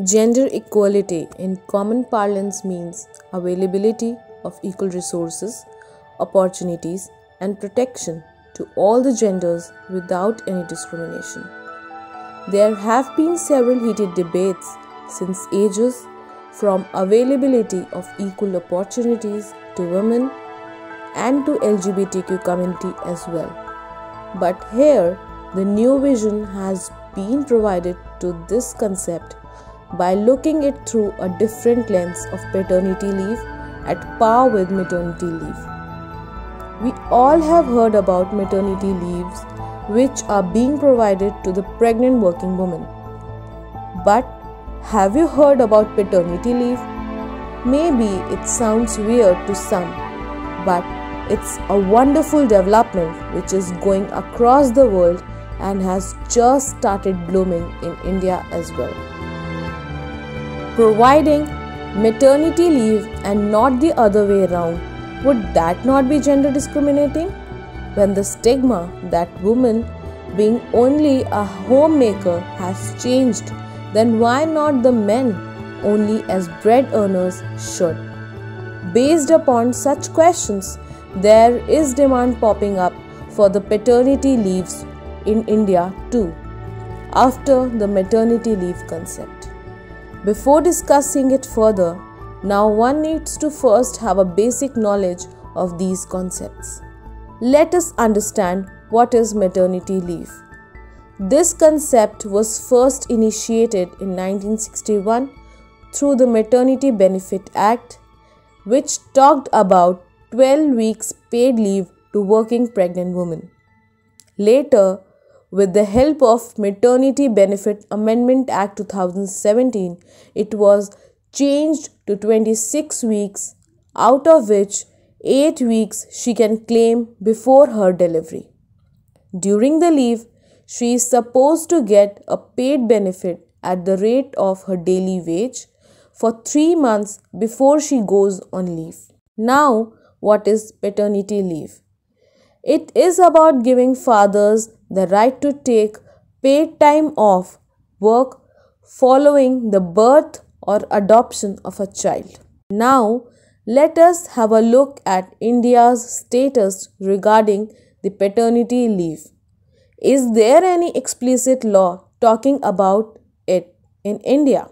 Gender equality in common parlance means availability of equal resources, opportunities, and protection to all the genders without any discrimination. There have been several heated debates since ages, from availability of equal opportunities to women and to LGBTQ community as well. But here, the new vision has been provided to this concept by looking it through a different lens of paternity leave at par with maternity leave. We all have heard about maternity leaves which are being provided to the pregnant working woman. But have you heard about paternity leave? Maybe it sounds weird to some, but it's a wonderful development which is going across the world and has just started blooming in India as well. Providing maternity leave and not the other way around, would that not be gender discriminating? When the stigma that woman being only a homemaker has changed, then why not the men only as bread earners should? Based upon such questions, there is demand popping up for the paternity leaves in India too, after the maternity leave concept. Before discussing it further, now one needs to first have a basic knowledge of these concepts. Let us understand what is maternity leave. This concept was first initiated in 1961 through the Maternity Benefit Act, which talked about 12 weeks paid leave to working pregnant women. Later, with the help of Maternity Benefit Amendment Act 2017, it was changed to 26 weeks, out of which 8 weeks she can claim before her delivery. During the leave, she is supposed to get a paid benefit at the rate of her daily wage for 3 months before she goes on leave. Now, what is paternity leave? It is about giving fathers the right to take paid time off work following the birth or adoption of a child. Now, let us have a look at India's status regarding the paternity leave. Is there any explicit law talking about it in India?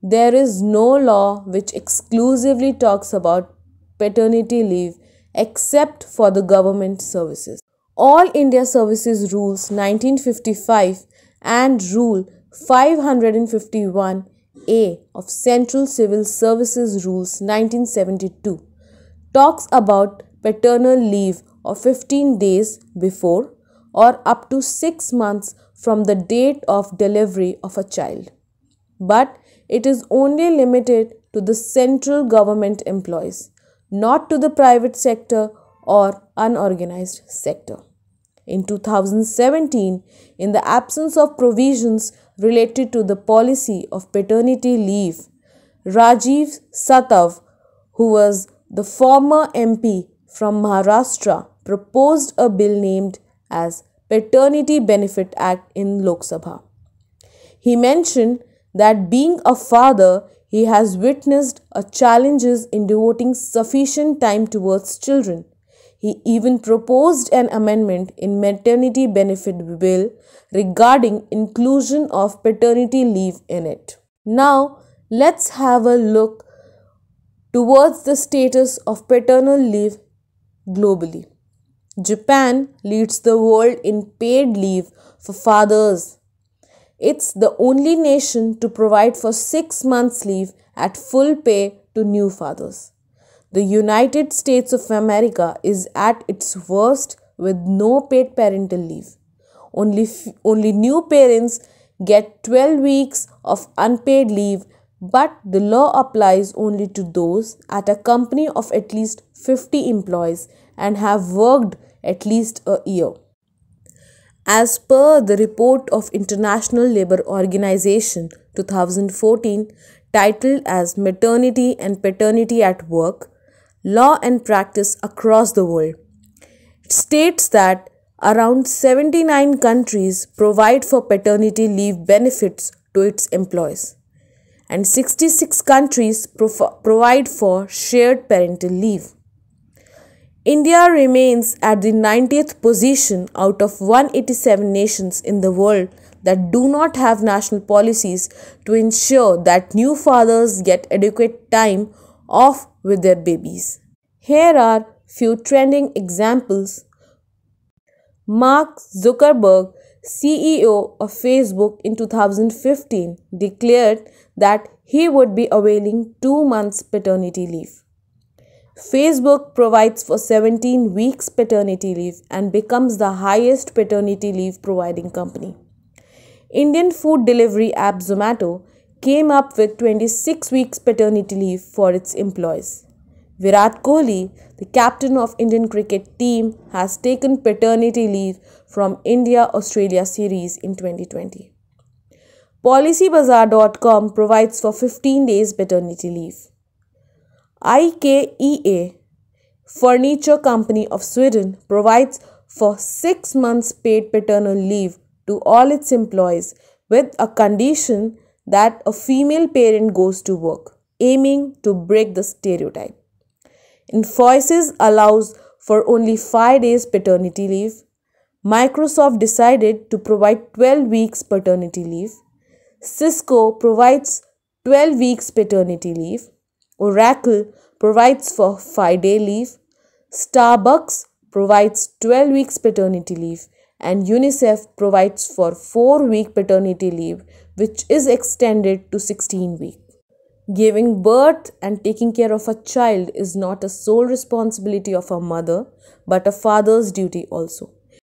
There is no law which exclusively talks about paternity leave except for the government services. All India Services Rules 1955 and Rule 551A of Central Civil Services Rules 1972 talks about paternal leave of 15 days before or up to 6 months from the date of delivery of a child. But it is only limited to the central government employees, not to the private sector or unorganized sector. In 2017, in the absence of provisions related to the policy of paternity leave, Rajiv Satav, who was the former MP from Maharashtra, proposed a bill named as Paternity Benefit Act in Lok Sabha. He mentioned that being a father, he has witnessed challenges in devoting sufficient time towards children. He even proposed an amendment in maternity benefit bill regarding inclusion of paternity leave in it. Now, let's have a look towards the status of paternal leave globally. Japan leads the world in paid leave for fathers. It's the only nation to provide for 6 months leave at full pay to new fathers. The United States of America is at its worst with no paid parental leave. Only new parents get 12 weeks of unpaid leave, but the law applies only to those at a company of at least 50 employees and have worked at least a year. As per the report of International Labour Organization 2014 titled as Maternity and Paternity at Work, Law and Practice Across the World, it states that around 79 countries provide for paternity leave benefits to its employees, and 66 countries provide for shared parental leave. India remains at the 90th position out of 187 nations in the world that do not have national policies to ensure that new fathers get adequate time off with their babies. Here are few trending examples. Mark Zuckerberg, CEO of Facebook in 2015, declared that he would be availing 2 months paternity leave. Facebook provides for 17 weeks paternity leave and becomes the highest paternity leave providing company. Indian food delivery app Zomato came up with 26 weeks paternity leave for its employees. Virat Kohli, the captain of Indian cricket team, has taken paternity leave from India-Australia series in 2020. PolicyBazaar.com provides for 15 days paternity leave. IKEA, furniture company of Sweden, provides for 6 months paid paternal leave to all its employees with a condition that a female parent goes to work, aiming to break the stereotype. Infosys allows for only 5 days paternity leave. Microsoft decided to provide 12 weeks paternity leave. Cisco provides 12 weeks paternity leave. Oracle provides for 5-day leave. Starbucks provides 12 weeks paternity leave, and UNICEF provides for 4-week paternity leave, which is extended to 16 weeks. Giving birth and taking care of a child is not a sole responsibility of a mother, but a father's duty also.